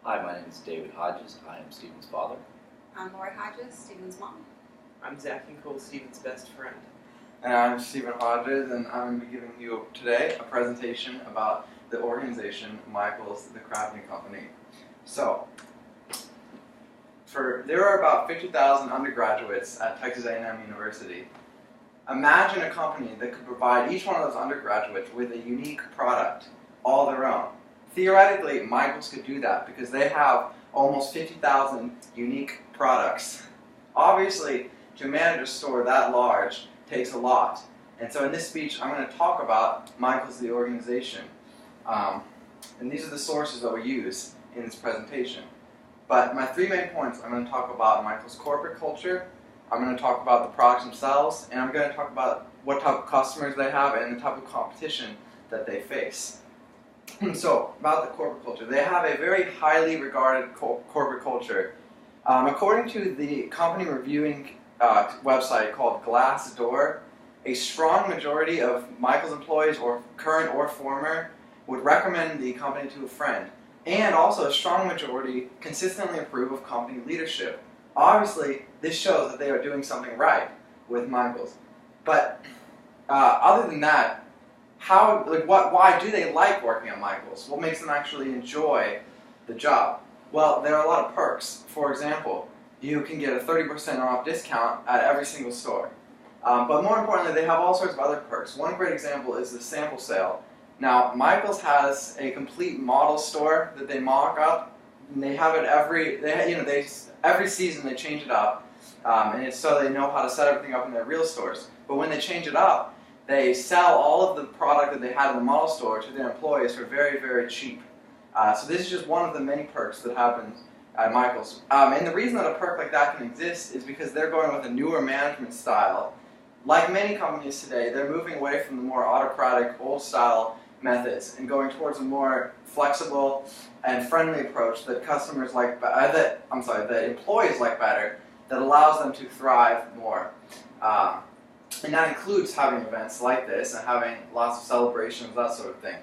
Hi, my name is David Hodges. I am Stephen's father. I'm Lori Hodges, Stephen's mom. I'm Zach and Cole, Stephen's best friend. And I'm Stephen Hodges, and I'm going to be giving you today a presentation about the organization Michael's the Crafting Company. So, there are about 50,000 undergraduates at Texas A&M University. Imagine a company that could provide each one of those undergraduates with a unique product, all their own. Theoretically, Michael's could do that because they have almost 50,000 unique products. Obviously, to manage a store that large takes a lot. And so in this speech, I'm going to talk about Michael's the organization. And these are the sources that we use in this presentation. But my three main points, I'm going to talk about Michael's corporate culture, I'm going to talk about the products themselves, and I'm going to talk about what type of customers they have and the type of competition that they face. So, about the corporate culture. They have a very highly regarded corporate culture. According to the company reviewing website called Glassdoor, a strong majority of Michael's employees, or current or former, would recommend the company to a friend. And also a strong majority consistently approve of company leadership. Obviously, this shows that they are doing something right with Michael's. But other than that, why do they like working at Michael's? What makes them actually enjoy the job? Well, there are a lot of perks. For example, you can get a 30% off discount at every single store. But more importantly, they have all sorts of other perks. One great example is the sample sale. Now, Michael's has a complete model store that they mock up, and they have it every season they change it up, and it's so they know how to set everything up in their real stores. But when they change it up, they sell all of the product that they had in the model store to their employees for very, very cheap. So this is just one of the many perks that happens at Michael's. And the reason that a perk like that can exist is because they're going with a newer management style. Like many companies today, they're moving away from the more autocratic, old-style methods and going towards a more flexible and friendly approach that that employees like better, that allows them to thrive more. And that includes having events like this and having lots of celebrations, that sort of thing.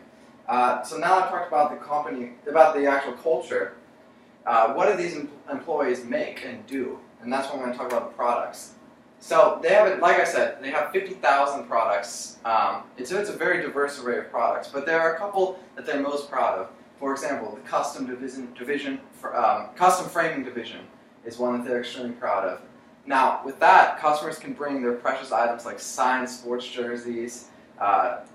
So now I've talked about the company, about the actual culture. What do these employees make and do? And that's when I'm going to talk about the products. So they have, like I said, they have 50,000 products. It's a very diverse array of products, but there are a couple that they're most proud of. For example, the custom framing division is one that they're extremely proud of. Now, with that, customers can bring their precious items like signed sports jerseys,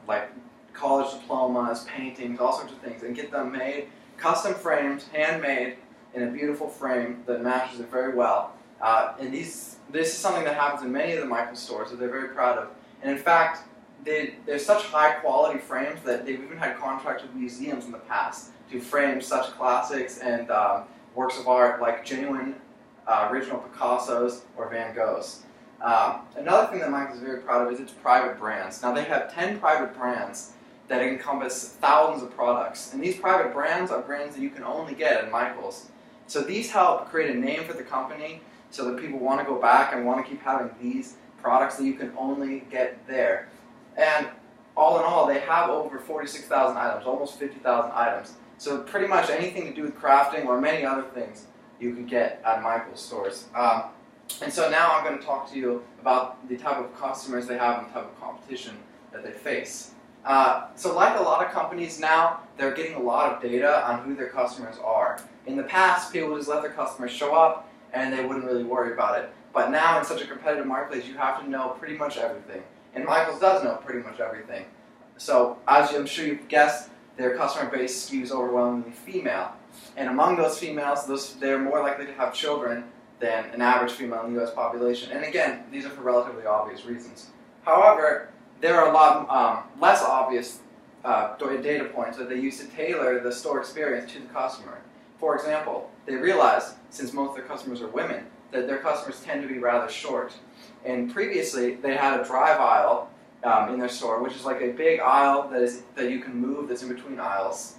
like college diplomas, paintings, all sorts of things, and get them made, custom framed, handmade, in a beautiful frame that matches it very well. And this is something that happens in many of the Michael's stores that they're very proud of. And in fact, they're such high quality frames that they've even had contracts with museums in the past to frame such classics and works of art like genuine original Picassos or Van Goghs. Another thing that Michael's is very proud of is its private brands. Now they have 10 private brands that encompass thousands of products. And these private brands are brands that you can only get at Michael's. So these help create a name for the company so that people want to go back and want to keep having these products that you can only get there. And all in all, they have over 46,000 items, almost 50,000 items. So pretty much anything to do with crafting or many other things you can get at Michael's stores. And so now I'm going to talk to you about the type of customers they have and the type of competition that they face. So like a lot of companies now, they're getting a lot of data on who their customers are. In the past, people would just let their customers show up and they wouldn't really worry about it. But now in such a competitive marketplace, you have to know pretty much everything. And Michael's does know pretty much everything. So as I'm sure you've guessed, their customer base skews overwhelmingly female. And among those females, they're more likely to have children than an average female in the U.S. population. And again, these are for relatively obvious reasons. However, there are a lot less obvious data points that they use to tailor the store experience to the customer. For example, they realized, since most of their customers are women, that their customers tend to be rather short. And previously, they had a drive aisle in their store, which is like a big aisle that you can move that's in between aisles.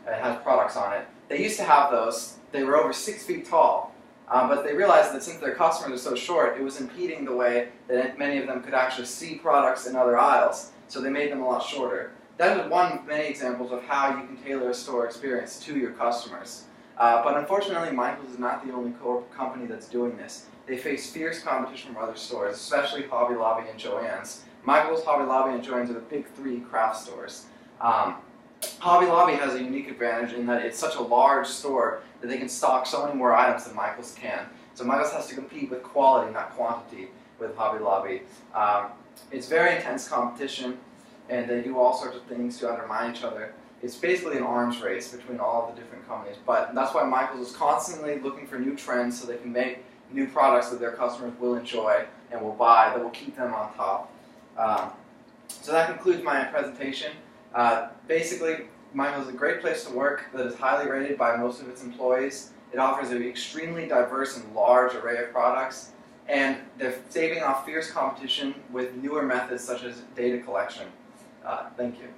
It has products on it. They used to have those. They were over 6 feet tall. But they realized that since their customers are so short, it was impeding the way that many of them could actually see products in other aisles. So they made them a lot shorter. That is one of many examples of how you can tailor a store experience to your customers. But unfortunately, Michael's is not the only company that's doing this. They face fierce competition from other stores, especially Hobby Lobby and Joann's. Michael's, Hobby Lobby, and Joann's are the big three craft stores. Hobby Lobby has a unique advantage in that it's such a large store that they can stock so many more items than Michael's can. So Michael's has to compete with quality, not quantity, with Hobby Lobby. It's very intense competition, and they do all sorts of things to undermine each other. It's basically an arms race between all of the different companies, but that's why Michael's is constantly looking for new trends so they can make new products that their customers will enjoy and will buy that will keep them on top. So that concludes my presentation. Basically, Michael's is a great place to work that is highly rated by most of its employees. It offers an extremely diverse and large array of products, and they're staving off fierce competition with newer methods such as data collection. Thank you.